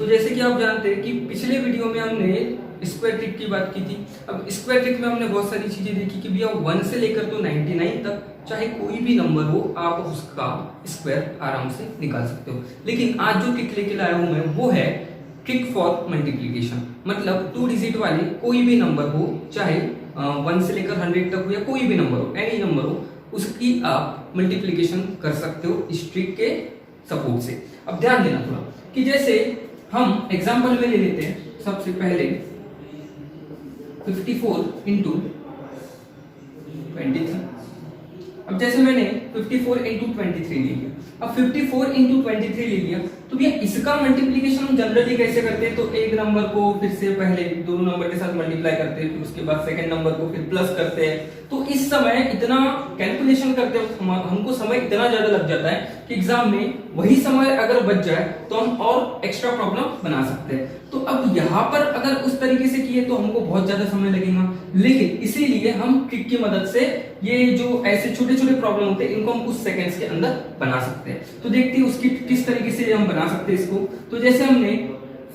तो जैसे कि आप जानते हैं कि पिछले वीडियो में हमने स्क्वायर ट्रिक की बात की थी। अब स्क्वायर ट्रिक में हमने बहुत सारी चीजें देखी कि भैया 1 से लेकर तो 99 तक चाहे कोई भी नंबर हो आप उसका स्क्वायर आराम से निकाल सकते हो। लेकिन आज जो ट्रिक लेके लाया हूं मैं वो है ट्रिक फॉर मल्टीप्लीकेशन। मतलब 2 डिजिट वाले कोई भी नंबर हो, चाहे 1 से लेकर 100 तक हो या कोई भी नंबर हो, एनी नंबर हो, उसकी आप मल्टीप्लीकेशन कर सकते हो इस ट्रिक के सपोर्ट से। अब ध्यान देना थोड़ा कि जैसे हम एग्जांपल में ले लेते हैं सबसे पहले 54 इंटू 23। अब जैसे मैंने 54 इंटू 23 ले लिया, अब 54 इंटू 23 ले लिया, तो भैया इसका मल्टीप्लीकेशन हम जनरली कैसे करते हैं? तो एक नंबर को फिर से पहले दोनों नंबर के साथ मल्टीप्लाई करते हैं, फिर उसके बाद सेकंड नंबर को फिर प्लस करते हैं। तो इस समय इतना कैलकुलेशन करते वक्त हमको समय इतना ज्यादा लग जाता है कि एग्जाम में वही समय अगर बच जाए तो हम और एक्स्ट्रा प्रॉब्लम बना सकते हैं। तो अब यहाँ पर अगर उस तरीके से किए तो हमको बहुत ज्यादा समय लगेगा, लेकिन इसीलिए हम ट्रिक की मदद से ये जो ऐसे छोटे छोटे प्रॉब्लम होते हैं इनको हम कुछ सेकंड्स के अंदर बना सकते हैं। तो देखते हैं उसकी किस तरीके से हम बना सकते हैं इसको। तो जैसे हमने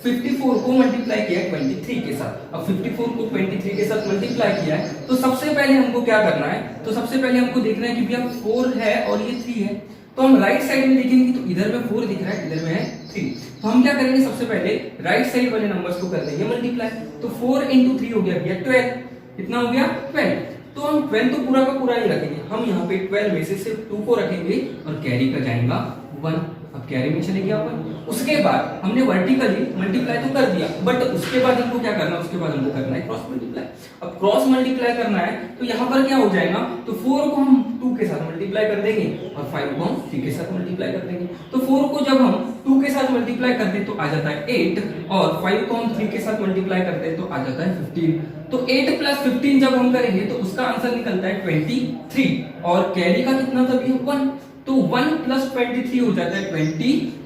54 को मल्टीप्लाई किया 23 के साथ, अब 54 को 23 के साथ मल्टीप्लाई किया है, तो सबसे पहले हमको क्या करना है? तो सबसे पहले हमको देखना है कि भैया 4 है और ये 3 है। तो हम राइट साइड में देखेंगे तो इधर में 4 दिख रहा है, इधर में है 3। तो हम क्या करेंगे? सबसे पहले राइट साइड वाले नंबर्स को कर देंगे मल्टीप्लाई। तो 4 इंटू 3 हो गया भैया 12। कितना हो गया? 12। तो हम 12 तो पूरा का पूरा ही रखेंगे, हम यहाँ पे 12 में से सिर्फ 2 को रखेंगे और कैरी का जाएगा 1। अब कैरी में चले गया 1। उसके बाद हमने वर्टिकली मल्टीप्लाई तो कर दिया, बट उसके बाद हमको क्या करना है? उसके बाद हमको करना है क्रॉस मल्टीप्लाई। अब क्रॉस मल्टीप्लाई करना है तो यहाँ पर क्या हो जाएगा? तो 4 को हम 2 के साथ मल्टीप्लाई कर देंगे और 5 को हम 3 के साथ मल्टीप्लाई कर देंगे। तो 4 को जब हम 2 के साथ मल्टीप्लाई करते हैं तो आ जाता है 8, और 5 को हम 3 के साथ मल्टीप्लाई करते हैं तो आ जाता है 15। तो 8 प्लस 15 जब हम करेंगे तो उसका आंसर निकलता है 23, और कैरी का कितना था भैया? 1। तो 1 प्लस 23 हो जाता है 24।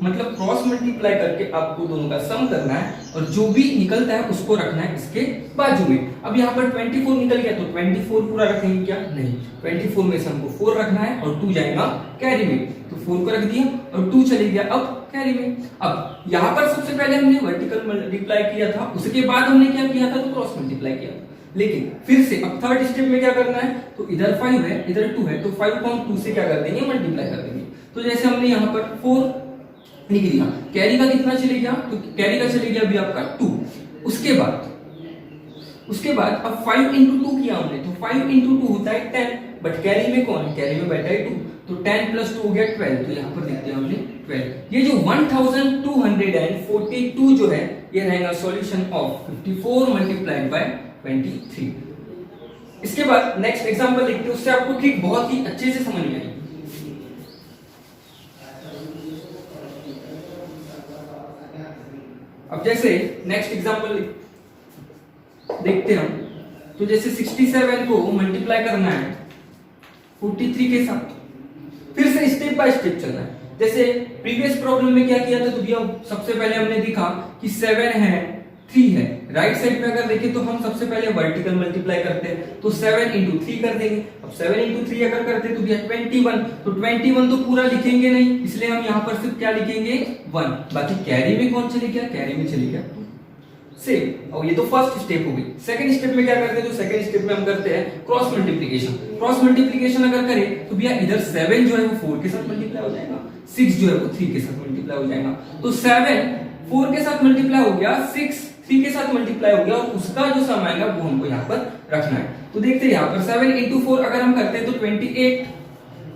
मतलब क्रॉस मल्टीप्लाई करके आपको दोनों का सम करना है और जो भी निकलता है उसको रखना है इसके बाजू में। अब यहाँ पर 24 निकल गया तो 24 पूरा रखेंगे क्या? नहीं, 24 में से हमको 4 रखना है और 2 जाएगा कैरी में। तो 4 को रख दिया और 2 चले गया अब कैरी में। अब यहाँ पर सबसे पहले हमने वर्टिकल मल्टीप्लाई किया था, उसके बाद हमने क्या किया था? तो क्रॉस मल्टीप्लाई किया। लेकिन फिर से अब थर्ड स्टेप में क्या करना है? तो इधर 5 है, इधर 2 है, तो 5 को हम 2 से क्या कर देंगे? मल्टीप्लाई कर देंगे। तो जैसे हमने यहाँ पर 4 लिख दिया, कैरी का कितना चले गया? तो कैरी का चले गया अभी आपका 2। उसके बाद अब 5 इंटू 2 किया हमने, तो 5 इंटू 2 होता है 10, बट कैरी में कौन है? कैरी में बैठा है 2, तो 10 प्लस 2 हो गया 12। तो यहाँ पर देखते हैं हमने 12। ये जो 1242 जो है ये रहेगा सॉल्यूशन ऑफ 54 मल्टीप्लाइड बाय 23। इसके बाद नेक्स्ट एग्जांपल देखते हैं, उससे आपको ठीक बहुत ही अच्छे से समझ में आएगी। अब जैसे नेक्स्ट एग्जांपल देखते हैं हम, तो जैसे 67 को मल्टीप्लाई करना है 43 के साथ, फिर से स्टेप बाय स्टेप चलना है। जैसे प्रीवियस प्रॉब्लम में क्या किया था? तो भैया सबसे पहले हमने देखा कि 7 है 3 है, राइट साइड में अगर देखें तो हम सबसे पहले वर्टिकल मल्टीप्लाई करते हैं, तो 7 इंटू 3 कर देंगे। अब 7 इंटू 3 अगर करते हैं तो भैया 21, तो 21 तो पूरा लिखेंगे नहीं, इसलिए हम यहाँ पर सिर्फ क्या लिखेंगे? 1। बाकी कैरी में कौन चले गया? कैरी में चले गया 2 सेम। और ये तो फर्स्ट स्टेप हो गई। सेकंड स्टेप में क्या करते हैं? तो सेकंड स्टेप में हम करते हैं क्रॉस मल्टीप्लिकेशन। क्रॉस मल्टीप्लिकेशन अगर करें तो भैया इधर 7 जो है वो 4 के साथ मल्टीप्लाई हो जाएगा, 6 जो है वो 3 के साथ मल्टीप्लाई हो जाएगा। तो 7 4 के साथ मल्टीप्लाई हो गया, 6 3 के साथ मल्टीप्लाई हो गया, और उसका जो सम आएगा वो हमको यहाँ पर रखना है। तो देखते हैं यहाँ पर 7 इंटू 4 अगर हम करते हैं तो 28,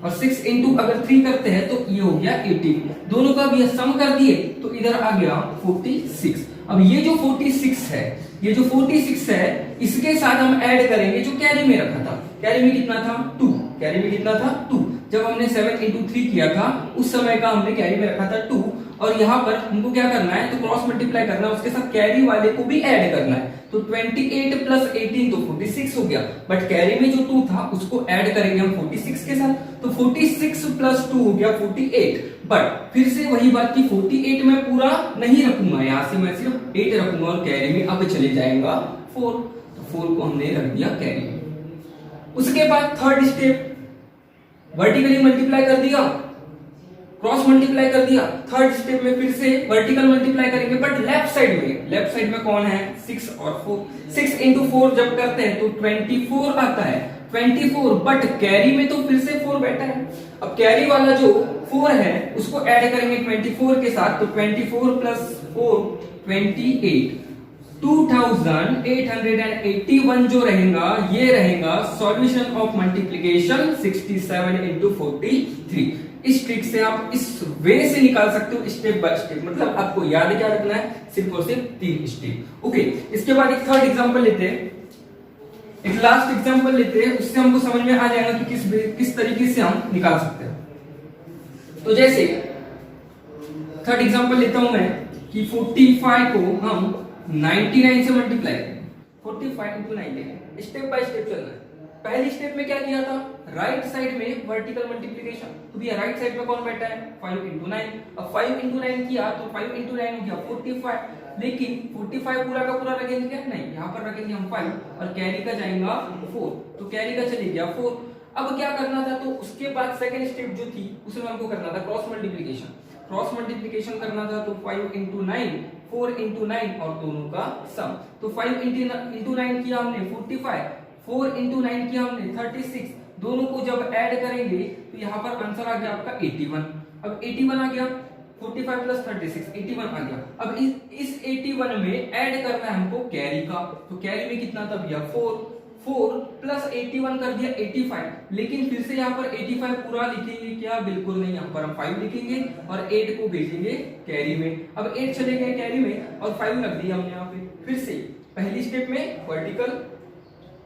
और 6 इंटू अगर 3 करते हैं तो ये हो गया 18। दोनों का भी सम कर दिए तो इधर आ गया 46। अब ये जो 46 है, ये जो 46 है, इसके साथ हम ऐड करेंगे जो कैरी में रखा था। कैरी में कितना था? 2। कैरी में कितना था? 2। जब हमने 7 इंटू 3 किया था उस समय का हमने कैरी में रखा था 2, और यहाँ पर हमको क्या करना है? तो क्रॉस मल्टीप्लाई करना है, उसके साथ कैरी वाले को भी ऐड करना है। तो 28 प्लस 18 तो 46 हो गया, बट कैरी में जो 2 था उसको ऐड करेंगे हम 46 के साथ, तो 46 प्लस 2 हो गया 48। बट फिर से वही बात की 48 में पूरा नहीं रखूंगा, यहाँ से मैं सिर्फ 8 रखूंगा और कैरी में अब चले जाएगा 4, तो 4 को हमने रख दिया कैरी में। उसके बाद थर्ड स्टेप, वर्टिकली मल्टीप्लाई कर दिया, क्रॉस मल्टीप्लाई कर दिया, थर्ड स्टेप में फिर से वर्टिकल मल्टीप्लाई करेंगे, बट लेफ्ट साइड में कौन है 6 और 4, 6 इंटू 4 जब करते हैं तो 24 आता है, 24, बट कैरी में तो फिर से 4 बैठा है। अब कैरी वाला जो 4 है उसको ऐड करेंगे 24 के साथ, तो 24 प्लस 4 28, 2881 जो रहेगा ये रहेगा सॉल्यूशन ऑफ मल्टीप्लिकेशन 67 इंटू 43। इस ट्रिक से आप इस वे से निकाल सकते हो स्टेप बाय स्टेप, मतलब आपको याद क्या रखना है, सिर्फ और सिर्फ 3 स्टेप। ओके, इसके बाद एक थर्ड एग्जांपल लेते हैं, एक लास्ट एग्जांपल लेते हैं, उससे हमको समझ में आ जाएगा कि किस तरीके से हम निकाल सकते हैं। तो जैसे थर्ड एग्जांपल लेता हूं मैं कि 45 को हम 99 से मल्टीप्लाई करेंगे, 45 इंटू 99, स्टेप बाय स्टेप चलना है। पहली स्टेप में क्या किया था, राइट साइड में वर्टिकल मल्टीप्लिकेशन, तो भैया राइट साइड में कौन बैठा है 5 इंटू 9, अब 5 इंटू 9 किया तो 5 इंटू 9 हो गया 45, लेकिन 45 पूरा का पूरा रखेंगे क्या, नहीं, यहाँ पर रखेंगे हम 5 और कैरी का जाएगा 4, तो कैरी का चले गया 4। अब क्या करना था, तो उसके बाद सेकंड स्टेप जो थी उसमें हमको करना था क्रॉस मल्टीप्लिकेशन, क्रॉस मल्टीप्लिकेशन करना था, तो 5 इंटू 9, 4 इंटू 9 और दोनों का सम, तो 5 इंटू 9 किया हमने 45, 4 इंटू 9 किया हमने 36, दोनों को जब ऐड करेंगे तो यहाँ पर आंसर आ गया आपका 81। अब 81 आ गया, 45 प्लस 36 81 आ गया। अब इस 81 में ऐड करना है हमको कैरी का, तो कैरी में कितना था भैया 4 प्लस 81 कर दिया 85, लेकिन फिर से यहाँ पर 85 पूरा लिखेंगे क्या, बिल्कुल नहीं, यहाँ पर हम 5 लिखेंगे और 8 को भेजेंगे कैरी में। अब 8 चले गए कैरी में और 5 रख दिया हमने यहाँ पे। फिर से पहली स्टेप में वर्टिकल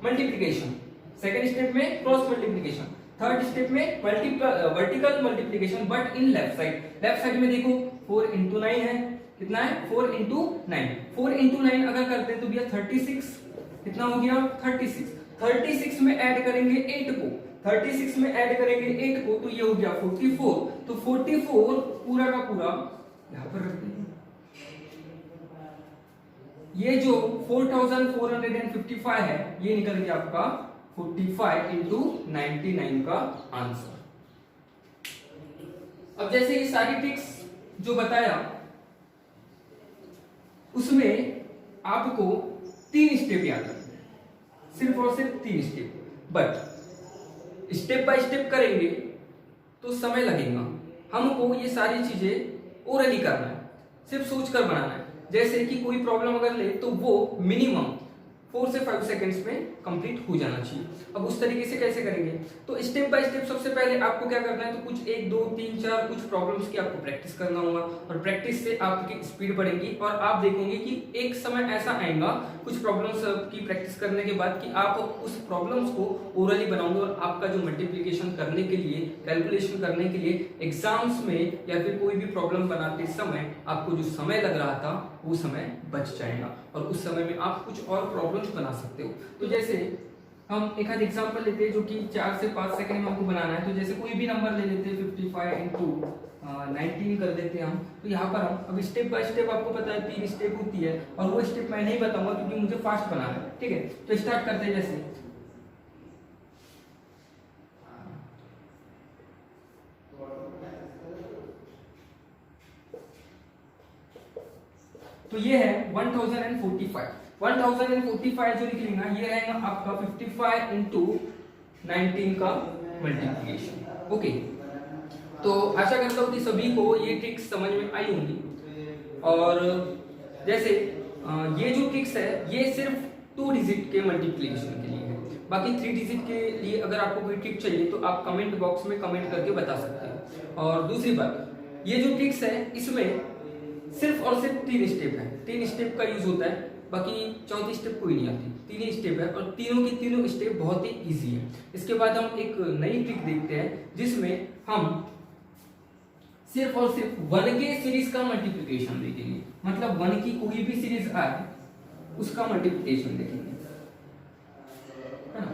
मल्टीप्लिकेशन, सेकेंड स्टेप में क्रॉस मल्टीप्लिकेशन, थर्ड स्टेप में vertical multiplication but in left side. Left side में देखो 4 इंटू 9 है, कितना है 4 इंटू 9, 4 इंटू 9 अगर करते हैं तो भैया 36, कितना हो गया 36, 36 में ऐड करेंगे 8 को, 36 में ऐड करेंगे 8 को तो ये हो गया 44, तो 44 पूरा का पूरा यहाँ पर रखते हैं। ये जो 4455 है ये निकल गया आपका 45 इंटू 99 का आंसर। अब जैसे ये सारी ट्रिक्स जो बताया उसमें आपको 3 स्टेप याद रखना है, सिर्फ और सिर्फ 3 step, but step by step करेंगे तो समय लगेगा। हमको ये सारी चीजें ओरली करना है, सिर्फ सोच कर बनाना है। जैसे कि कोई प्रॉब्लम अगर ले तो वो मिनिमम 4 से 5 सेकंड्स में कंप्लीट हो जाना चाहिए। अब उस तरीके से कैसे करेंगे, तो स्टेप बाय स्टेप सबसे पहले आपको क्या करना है, तो कुछ 1 2 3 4 कुछ प्रॉब्लम्स की आपको प्रैक्टिस करना होगा, और प्रैक्टिस से आपकी स्पीड बढ़ेगी और आप देखेंगे कि एक समय ऐसा आएगा कुछ प्रॉब्लम्स की प्रैक्टिस करने के बाद कि आप उस प्रॉब्लम्स को ओरली बनाओगे और आपका जो मल्टीप्लिकेशन करने के लिए, कैलकुलेशन करने के लिए एग्जाम्स में या फिर कोई भी प्रॉब्लम बनाते समय आपको जो समय लग रहा था वो समय बच जाएगा और उस समय में आप कुछ और प्रॉब्लम्स बना सकते हो। तो जैसे हम एक आध एग्जांपल लेते हैं जो कि 4 से 5 सेकंड में हमको बनाना है। तो जैसे कोई भी नंबर ले लेते हैं 55 इंटू 19 कर देते हैं हम। तो यहाँ पर हम अब स्टेप बाय स्टेप, आपको पता है 3 स्टेप होती है और वो स्टेप मैं नहीं बताऊंगा क्योंकि मुझे फास्ट बनाना है, ठीक है। तो स्टार्ट करते हैं। जैसे तो ये है 1045 जो निकलेगा ये रहेगा आपका 55 इंटू 19 का मल्टीप्लिकेशन। ओके, तो आशा करता हूँ कि सभी को ये ट्रिक्स समझ में आई होंगी। और जैसे ये जो ट्रिक्स है ये सिर्फ 2 डिजिट के मल्टीप्लिकेशन के लिए है, बाकी 3 डिजिट के लिए अगर आपको कोई ट्रिक चाहिए तो आप कमेंट बॉक्स में कमेंट करके बता सकते हैं। और दूसरी बात, ये जो ट्रिक्स है इसमें सिर्फ और सिर्फ 3 स्टेप है, 3 स्टेप का यूज होता है, बाकी चौथी स्टेप कोई नहीं आती, 3 ही स्टेप है और तीनों की तीनों स्टेप बहुत ही इजी है। इसके बाद हम एक नई ट्रिक देखते हैं जिसमें हम सिर्फ और सिर्फ 1 के सीरीज का मल्टीप्लिकेशन देखेंगे, मतलब 1 की कोई भी सीरीज आए उसका मल्टीप्लिकेशन देखेंगे, है ना।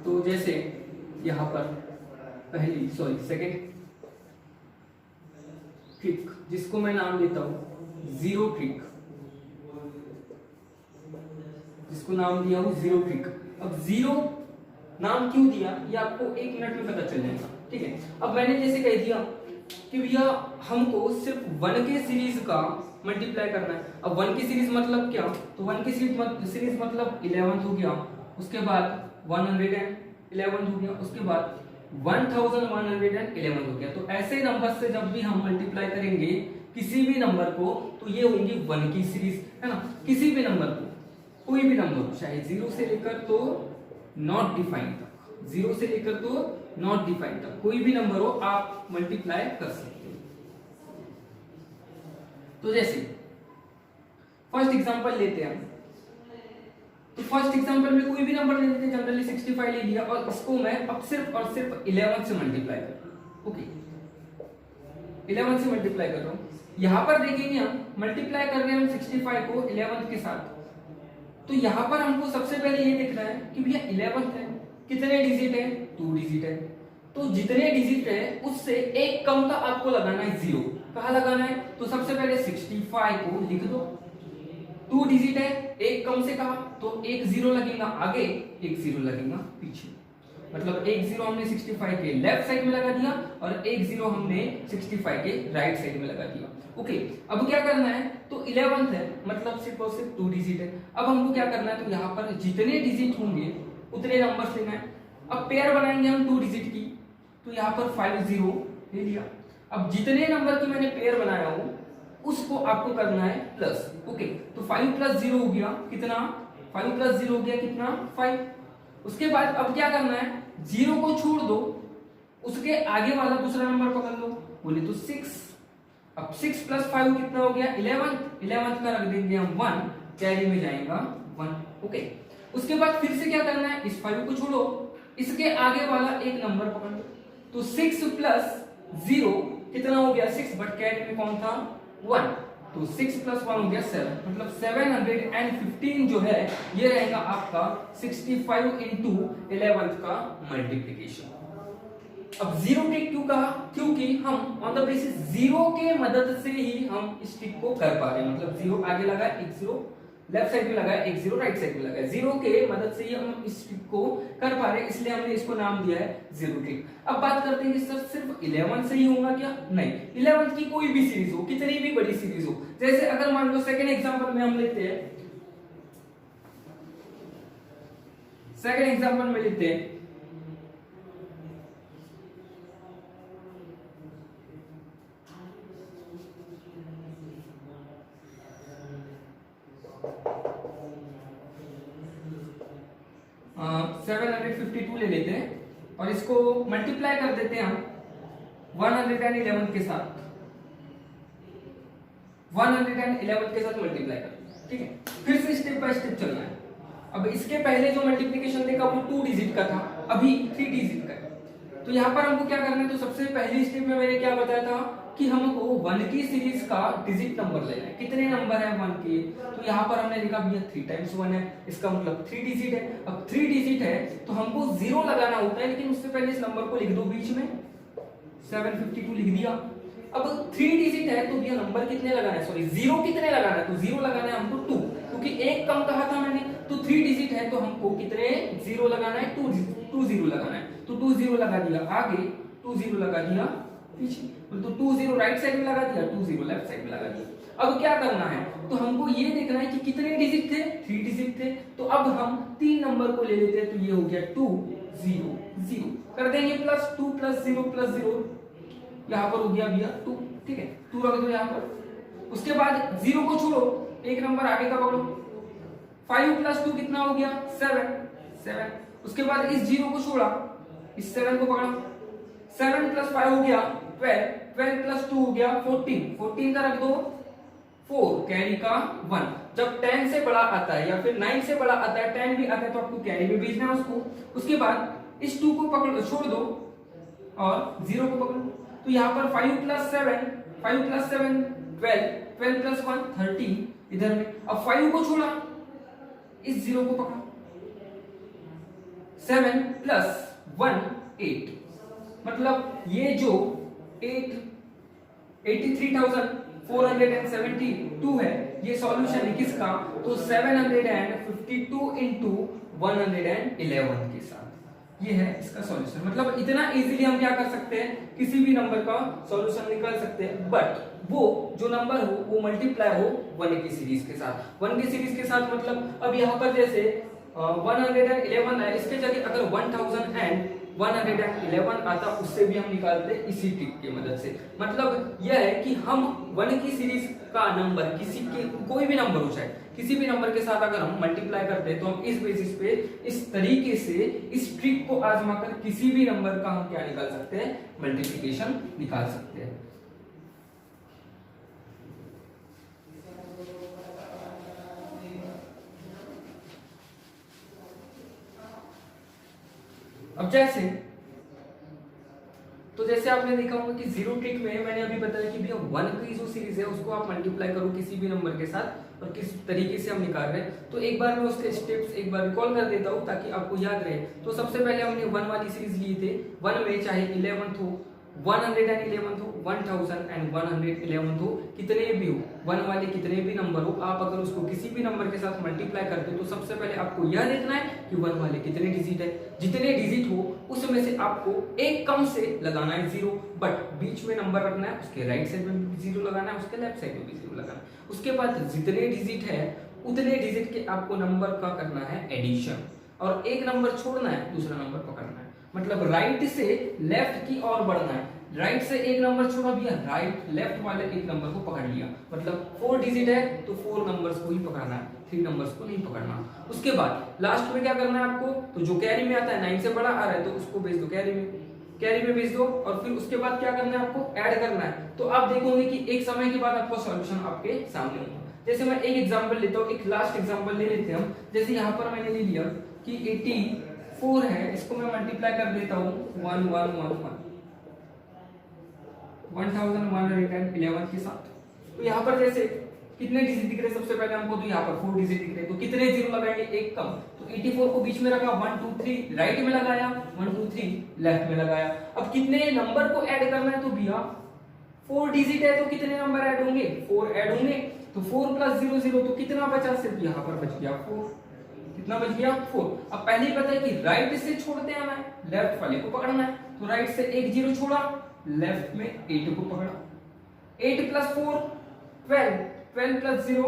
तो जैसे यहाँ पर सेकंड ट्रिक जिसको मैं नाम देता हूं 0 ट्रिक, जिसको नाम दिया हूं 0 ट्रिक। अब 0 नाम क्यों दिया ये आपको 1 मिनट में पता चल जाएगा, ठीक है। अब मैंने जैसे कह दिया कि भैया हमको सिर्फ 1 के सीरीज का मल्टीप्लाई करना है। अब 1 की सीरीज मतलब क्या, तो 1 की सीरीज मतलब 11 हो गया, उसके बाद 111 हो गया, उसके बाद 1111 हो गया। तो ऐसे नंबर से जब भी हम मल्टीप्लाई करेंगे किसी भी नंबर को तो ये होंगी 1 की सीरीज, है ना। किसी भी नंबर को, कोई भी नंबर चाहे 0 से लेकर तो नॉट डिफाइंड तक, 0 से लेकर तो नॉट डिफाइंड तक कोई भी नंबर हो आप मल्टीप्लाई कर सकते हो। तो जैसे फर्स्ट एग्जांपल लेते हैं, तो फर्स्ट एग्जांपल में कोई भी नंबर ले लेते हैं, जनरली 65 ले लिया और इसको मैं अब सिर्फ और सिर्फ 11 से मल्टीप्लाई कर रहा हूं। ओके, 11 से मल्टीप्लाई कर रहा हूं। यहां पर देखेंगे हम मल्टीप्लाई कर रहे हैं हम 65 को 11 के साथ, तो यहां पर हमको सबसे पहले ये देखना है कि भैया 11 है, कितने डिजिट है, 2 डिजिट है। तो जितने डिजिट है उससे एक कम का आपको लगाना है 0। कहां लगाना है, तो सबसे पहले 65 को लिख दो, 2 डिजिट है, एक कम से कहा तो एक 0 लगेगा आगे, एक 0 लगेगा पीछे। मतलब एक 0 हमने 65 के लेफ्ट साइड में लगा दिया और एक 0 हमने 65 के राइट साइड में लगा दिया। ओके, अब क्या करना है, तो 11 है मतलब सिर्फ और सिर्फ 2 डिजिट है। अब हमको क्या करना है, तो यहाँ पर जितने डिजिट होंगे उतने नंबर लेना है। अब पेयर बनाएंगे हम 2 डिजिट की, तो यहाँ पर 50 ले लिया। अब जितने नंबर की मैंने पेयर बनाया हूं उसको आपको करना है प्लस। ओके, तो 5 + 0 हो गया कितना, 5 + 0 हो गया कितना, 5। उसके बाद अब क्या करना है, 0 को छोड़ दो, उसके आगे वाला दूसरा नंबर पकड़ लो, बोले तो 6। अब 6 + 5 कितना हो गया, 11। 11 का रख देंगे हम 1, कैरी में जाएगा 1। ओके, उसके बाद फिर से क्या करना है, इस 5 को छोड़ो, इसके आगे वाला एक नंबर पकड़ लो, तो 6 + 0 कितना हो गया, 6, बट कैरी में कौन था, 1। तो 6 + 1 हो गया 7, मतलब 715 जो है ये रहेगा आपका 65 × 11 का मल्टीप्लिकेशन। अब 0 टिक क्यों कहा, क्योंकि हम ऑन द बेसिस 0 के मदद से ही हम इस टिक को कर पा रहे हैं। मतलब 0 आगे लगा, एक 0 लेफ्ट साइड में लगा, एक 0 राइट साइड में लगा, 0 के मदद से ही हम इस टिक को कर पा रहे हैं, इसलिए हमने इसको नाम दिया है 0 टिक। अब बात करते हैं कि सर सिर्फ 11 से ही होगा क्या, नहीं, 11 की कोई भी सीरीज हो, कितनी भी बड़ी सीरीज हो। जैसे अगर मान लो सेकंड एग्जांपल में हम लेते हैं, सेकंड एग्जांपल में लेते हैं 752 ले लेते हैं और इसको मल्टीप्लाई कर देते हैं हम 111 के साथ, 111 के साथ मल्टीप्लाई कर, ठीक है। फिर से स्टेप बाय स्टेप चलना है। अब इसके पहले जो मल्टीप्लिकेशन देखा वो 2 डिजिट का था, अभी 3 डिजिट का है। तो यहाँ पर हमको क्या करना है, तो सबसे पहली स्टेप में मैंने क्या बताया था कि हमको 1 की सीरीज का डिजिट नंबर लेना है। कितने नंबर है 1 के, तो यहाँ पर हमने लिखा भैया 3 × 1 है, इसका मतलब 3 डिजिट है। अब 3 डिजिट है तो हमको 0 लगाना होता है, लेकिन उससे पहले इस नंबर को लिख दो बीच में, 752 लिख दिया। अब 3 डिजिट है तो भैया नंबर कितने लगाना है, सॉरी 0 कितने लगाना है, तो 0 लगाना है हमको 2, क्योंकि एक कम कहा था मैंने। तो 3 डिजिट है तो हमको कितने 0 लगाना है, 2 0 लगाना है। तो 2 0 लगा दिया आगे, 2 0 लगा दिया पीछे, तो 2 0 राइट साइड में लगा दिया, 2 0 लेफ्ट साइड में लगा दिया। अब क्या करना है, तो हमको ये देखना है कि कितने डिजिट थे, 3 डिजिट थे। तो अब हम 3 नंबर को ले लेते हैं, तो ये हो गया 2 0 0, कर देंगे प्लस 2 + 0 + 0, यहाँ पर हो गया भैया 2, ठीक है, 2 रख दो यहाँ पर। उसके बाद 0 को छोड़ो, एक नंबर आगे का पकड़ो, 5 + 2 कितना हो गया, 7। उसके बाद इस 0 को छोड़ा, इस 7 को पकड़ा, 7 + 5 हो गया 12, 12 + 2 हो गया 14 का रख दो 4, कैरी का 1। जब 10 से बड़ा आता है या फिर 9 से बड़ा आता है, 10 भी आता है, तो आपको कैरी में भेजना है उसको। उसके बाद इस 2 को पकड़ छोड़ दो और 0 को पकड़ो, तो यहाँ पर 5 + 7 12, 12 + 1 13 इधर में। अब 5 को छोड़ा, इस 0 को पकड़ा, 7 + 1 8, मतलब ये जो 83,472 है, ये सॉल्यूशन है किसका, तो 752 × 111 के साथ। ये है इसका सॉल्यूशन। मतलब इतना इजीली हम क्या कर सकते हैं, किसी भी नंबर का सॉल्यूशन निकाल सकते हैं, बट वो जो नंबर हो वो मल्टीप्लाई हो 1 की सीरीज के साथ। 1 की सीरीज के साथ मतलब अब यहाँ पर जैसे 111 है, इसके जगह अगर 1111 आता उससे भी हम निकालते इसी ट्रिक की मदद से। मतलब यह है कि हम 1 की सीरीज का नंबर किसी के कोई भी नंबर हो चाहे किसी भी नंबर के साथ अगर हम मल्टीप्लाई करते हैं तो हम इस बेसिस पे इस तरीके से इस ट्रिक को आजमाकर किसी भी नंबर का हम क्या निकाल सकते हैं, मल्टीप्लिकेशन निकाल सकते हैं। अब जैसे आपने देखा होगा कि जीरो ट्रिक में मैंने अभी बताया कि भैया 1 की जो सीरीज है उसको आप मल्टीप्लाई करो किसी भी नंबर के साथ और किस तरीके से हम निकाल रहे हैं। तो एक बार मैं उसके स्टेप्स एक बार रिकॉल कर देता हूं ताकि आपको याद रहे। तो सबसे पहले हमने 1 वाली सीरीज ली थे। 1 में चाहे 11 हो, 111 हो, 1111 हो, कितने भी हो, 1 वाले कितने भी नंबर हो, आप अगर उसको किसी भी नंबर के साथ मल्टीप्लाई करते हो तो सबसे पहले आपको यह देखना है कि 1 वाले कितने डिजिट है। जितने डिजिट हो उसमें से आपको एक कम से लगाना है 0, बट बीच में नंबर रखना है, उसके राइट साइड में भी 0 लगाना है, उसके लेफ्ट साइड में भी 0 लगाना है। उसके बाद जितने डिजिट है उतने डिजिट के आपको नंबर का करना है एडिशन और एक नंबर छोड़ना है, दूसरा नंबर पकड़ना है। मतलब राइट से लेफ्ट की ओर बढ़ना है। राइट से एक नंबर छोड़ा भैया, राइट लेफ्ट वाले एक नंबर को पकड़ लिया। मतलब 4 डिजिट है तो 4 नंबर्स को ही पकड़ना है, 3 नंबर्स को नहीं पकड़ना। उसके बाद लास्ट में क्या करना है आपको, तो जो कैरी में आता है 9 से बड़ा आ रहा है तो उसको भेज दो कैरी में भेज दो। और फिर उसके बाद क्या करना है, आपको ऐड करना है। तो आप देखोगे कि एक समय के बाद आपका सॉल्यूशन आपके सामने होगा। जैसे मैं एक एग्जांपल लेता हूँ, एक लास्ट एग्जांपल ले लेते हैं हम। जैसे यहाँ पर मैंने ले लिया कि 84 है, इसको मैं मल्टीप्लाई कर देता हूँ 1111 के साथ। तो यहाँ पर जैसे कितने डिजिट दिख रहे हैं, सबसे पहले हमको तो यहाँ पर 4 डिजिट दिख रहे हैं, तो कितने जीरो लगाएंगे, एक कम। तो 84 को बीच में रखा, 1 2 3 राइट में लगाया, 1 2 3 लेफ्ट में लगाया। अब कितने नंबर को ऐड करना है, तो भैया 4 डिजिट है तो कितने नंबर ऐड होंगे, 4 ऐड होंगे। तो 4 प्लस 0 0, तो कितना बचा, सिर्फ यहाँ पर बच गया 4। कितना बच गया, 4। अब पहले ही पता है कि राइट से छोड़ते आना है, लेफ्ट वाले को पकड़ना है। तो राइट से एक 0 छोड़ा, लेफ्ट में 8 को पकड़ा। 8 प्लस 4 12, 12 प्लस 0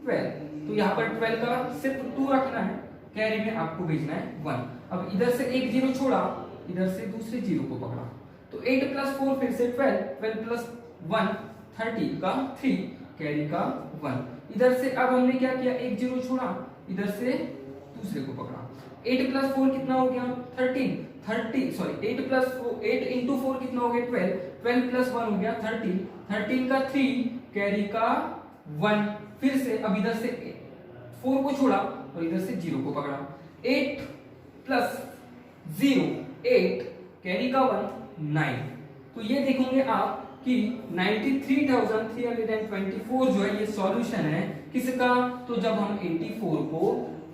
12। तो यहाँ पर 12 का सिर्फ 2 रखना है, कैरी में आपको भेजना है 1। अब इधर से एक 0 छोड़ा, इधर से दूसरे 0 को पकड़ा। तो 8 प्लस 4 फिर से 12, 12 प्लस 1 30 का 3, कैरी का 1। इधर से अब हमने क्या किया, एक 0 छोड़ा, इधर से दूसरे को पकड़ा। 8 प्लस 4 कितना हो गया, 13। 8 इंटू 4 कितना हो गया, 12। 12 प्लस 1 हो गया 13। 13 का 3, कैरी का 1। फिर से अब इधर से 4 को छोड़ा और इधर से 0 को पकड़ा। 8 प्लस 0 8, कैरी का 1 9। तो ये देखेंगे आप कि 93,324 जो है ये सॉल्यूशन है किसका, तो जब हम 84 को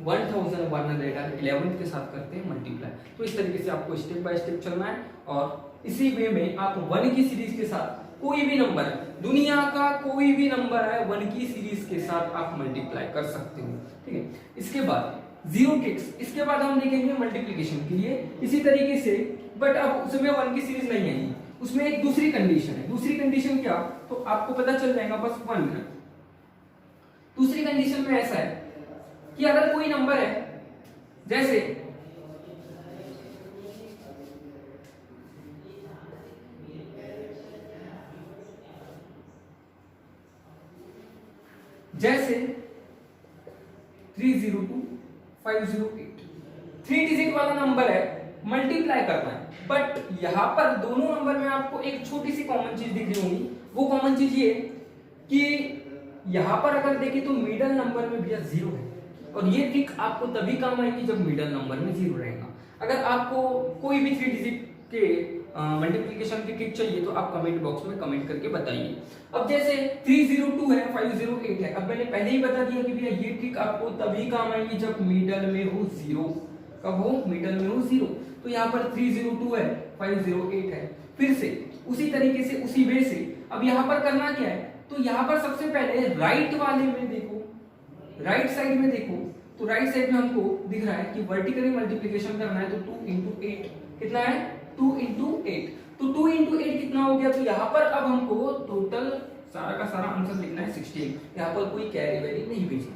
1111 के साथ करते हैं मल्टीप्लाई। तो इस तरीके से आपको स्टेप बाय स्टेप चलना है और इसी वे में आप 1 की सीरीज के साथ कोई भी नंबर है, दुनिया का कोई भी नंबर है, 1 की सीरीज के साथ आप मल्टीप्लाई कर सकते हो। ठीक है, इसके बाद जीरो ट्रिक्स, इसके बाद हम देखेंगे मल्टीप्लिकेशन के लिए इसी तरीके से, बट अब उसमें 1 की सीरीज नहीं आएगी, उसमें एक दूसरी कंडीशन है। दूसरी कंडीशन क्या, तो आपको पता चल जाएगा बस 1 मिनट। दूसरी कंडीशन में ऐसा है कि अगर कोई नंबर है, जैसे जैसे 302508 3 डिजिट वाला नंबर है, मल्टीप्लाई करना है, बट यहां पर दोनों नंबर में आपको एक छोटी सी कॉमन चीज दिख रही होगी। वो कॉमन चीज ये कि यहां पर अगर देखें तो मिडल नंबर में भैया 0 है, और ये ट्रिक आपको तभी काम आएगी जब मिडल नंबर में 0 रहेगा। अगर आपको कोई भी 3 डिजिट के मल्टीप्लिकेशन की ट्रिक चाहिए तो आप कमेंट बॉक्स में कमेंट करके बताइए। अब जैसे 302 है, 508 है, अब मैंने पहले ही बता दिया कि भैया ये ट्रिक आपको तभी काम आएगी जब मिडल में हो 0। कब हो, मिडल में हो 0। तो यहाँ पर 302 है, 508 है। फिर से उसी तरीके से उसी वे से अब यहाँ पर करना क्या है, तो यहाँ पर सबसे पहले राइट वाले में देखो, राइट साइड में देखो तो राइट साइड में हमको दिख रहा है कि वर्टिकली मल्टीप्लीकेशन करना है तो 2 इंटू 8 कितना है 2 इंटू 8। तो 2 इंटू 8 कितना हो गया, तो यहाँ पर अब हमको टोटल सारा का सारा आंसर लिखना है 16। यहाँ पर कोई कैरी वैरी नहीं भेजना,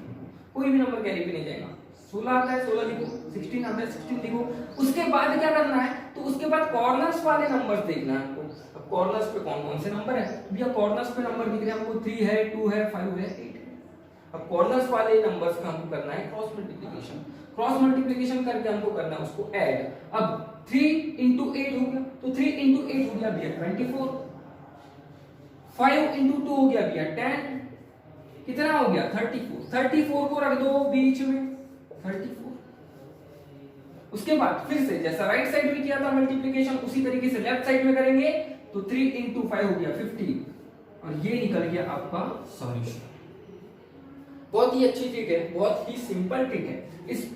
कोई भी नंबर कैरी पे नहीं जाएगा। 16 आता है 16 लिखो, 16 आता है 16 लिखो। उसके बाद क्या करना है, तो उसके बाद कॉर्नर्स वाले नंबर्स देखना है हमको। अब कॉर्नर्स पे कौन कौन से नंबर है भैया, कॉर्नर्स पे नंबर दिख रहे हैं हमको 3 है 2 है 5 है 8 है। अब कॉर्नर्स वाले नंबर्स का हमको करना है क्रॉस मल्टीप्लिकेशन। क्रॉस मल्टीप्लिकेशन करके हमको करना है उसको ऐड। अब 3 इंटू 8 हो गया, तो 3 इंटू 8 हो गया भैया 24। 5 इंटू 2 हो गया भैया 10, कितना हो गया 34। 34 को रख दो बीच में 34। उसके बाद फिर से जैसा राइट साइड में किया था मल्टीप्लिकेशन, उसी तरीके से लेफ्ट साइड में करेंगे। तो 3 इंटू 5 हो गया 15 और ये निकल गया आपका सॉल्यूशन। बहुत ही अच्छी ट्रिक है, बहुत ही सिंपल ट्रिक है, इस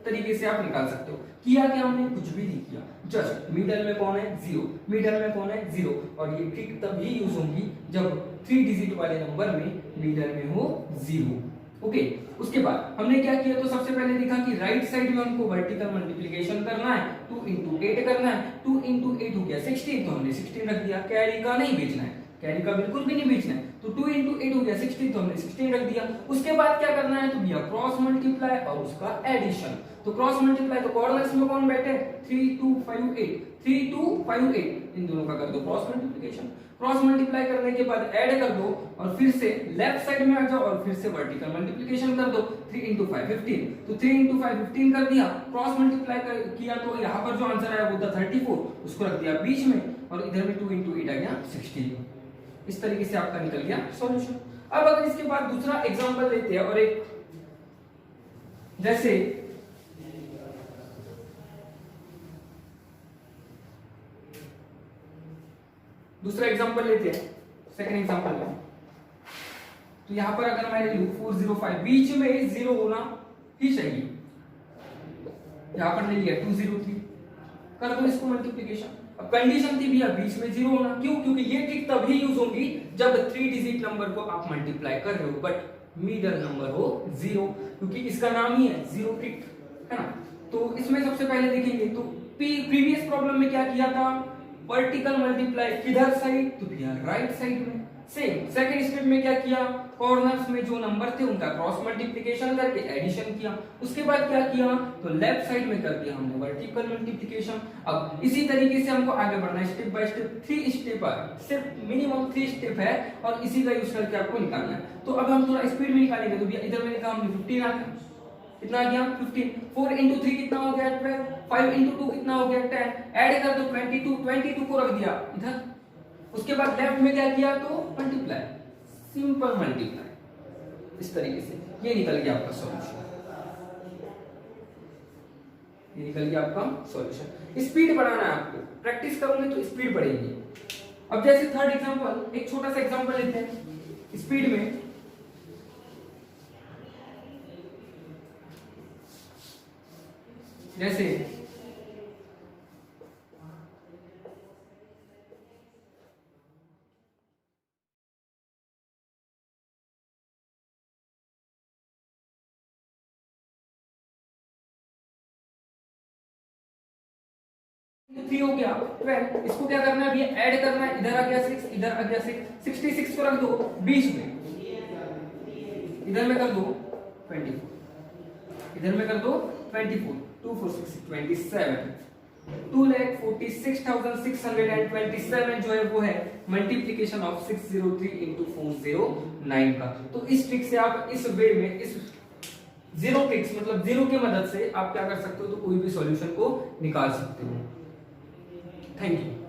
तरीके से आप निकाल सकते हो। किया क्या हमने, कुछ भी नहीं किया, जस्ट मिडल में कौन है 0, मिडल में कौन है 0। और ये ट्रिक तभी यूज होगी जब 3 डिजिट वाले नंबर में मिडल में हो 0। ओके, उसके बाद हमने क्या किया, तो सबसे पहले देखा कि राइट साइड में हमको वर्टिकल मल्टीप्लिकेशन करना है, 2 इंटू 8 करना है। 2 इंटू 8 हो गया 16, तो हमने 16 रख दिया। कैरी का नहीं बेचना है, कैरी का बिल्कुल भी नहीं बेचना है। तो 2 इंटू 8 हो गया 16, तो हमने 16 रख दिया। उसके बाद क्या करना है, तो भैया क्रॉस मल्टीप्लाई और उसका एडिशन। तो क्रॉस मल्टीप्लाई, तो कॉर्नर्स में कौन बैठे 3 2 5 8, 3 2 5 8, इन दोनों का कर दो क्रॉस मल्टीप्लिकेशन। क्रॉस मल्टीप्लाई करने के बाद ऐड कर दो और फिर से लेफ्ट साइड में आ जाओ और फिर से वर्टिकल मल्टीप्लिकेशन कर दो। 3 इंटू 5 15, तो 3 इंटू 5 15 कर दिया। क्रॉस मल्टीप्लाई किया तो यहाँ पर जो आंसर आया वो था 34, उसको रख दिया बीच में और इधर में 2 इंटू 8 आ गया 16। इस तरीके से आपका निकल गया सॉल्यूशन। अब अगर इसके बाद दूसरा एग्जांपल लेते हैं और एक जैसे दूसरा एग्जांपल लेते हैं, सेकंड एग्जांपल में। तो यहां पर अगर मैं लिखूं 405, बीच में 0 होना ही चाहिए। यहां पर ले लिया 203, कर दो इसको मल्टीप्लिकेशन। अब कंडीशन थी भैया बीच में 0 होना, क्यों, क्योंकि ये ट्रिक तभी यूज होगी जब 3 डिजिट नंबर को आप मल्टीप्लाई कर रहे हो बट मिडल नंबर हो 0, क्योंकि इसका नाम ही है 0 ट्रिक, है ना। तो इसमें सबसे पहले देखेंगे तो प्रीवियस प्रॉब्लम में क्या किया था, वर्टिकल मल्टीप्लाई किधर साइड, तो भैया राइट साइड में। सेम सेकंड स्टेप में क्या किया, कॉर्नर्स में जो नंबर थे उनका क्रॉस मल्टीप्लिकेशन करके एडिशन किया। उसके बाद क्या किया, तो लेफ्ट साइड में कर दिया हमने वर्टिकल मल्टीप्लिकेशन। अब इसी तरीके से हमको आगे बढ़ना है स्टेप बाय स्टेप। 3 स्टेप है, सिर्फ मिनिमम 3 स्टेप है और इसी का यूज करके आपको निकालना है। तो अब हम थोड़ा स्पीड में निकालेंगे। तो भैया इधर मैंने कहा हमने 15 आ गया, कितना आ गया 15। 4 इंटू 3 कितना हो गया 12, 5 इंटू 2 कितना हो गया 10, ऐड कर दो 22 को रख दिया इधर। उसके बाद लेफ्ट में क्या किया, तो मल्टीप्लाई, सिंपल मल्टीप्लाई। इस तरीके से ये निकल गया आपका सॉल्यूशन, ये निकल गया आपका सॉल्यूशन। स्पीड बढ़ाना है आपको, प्रैक्टिस करोगे तो स्पीड बढ़ेगी। अब जैसे थर्ड एग्जांपल, एक छोटा सा एग्जांपल लेते हैं स्पीड में। जैसे थ्री हो गया 12, इसको क्या करना है भैया, ऐड करना है। इधर आ गया 6, इधर आ गया 6, 66 को रख दो बीच में, इधर में कर दो 24, इधर में कर दो 24, 2 4 6 27, 2,46,627 जो है वो है मल्टीप्लिकेशन ऑफ 603 इंटू 409 का। तो इस ट्रिक से आप इस वे में, इस जीरो ट्रिक्स मतलब जीरो की मदद से आप क्या कर सकते हो, तो कोई भी सॉल्यूशन को निकाल सकते हो। Thank you.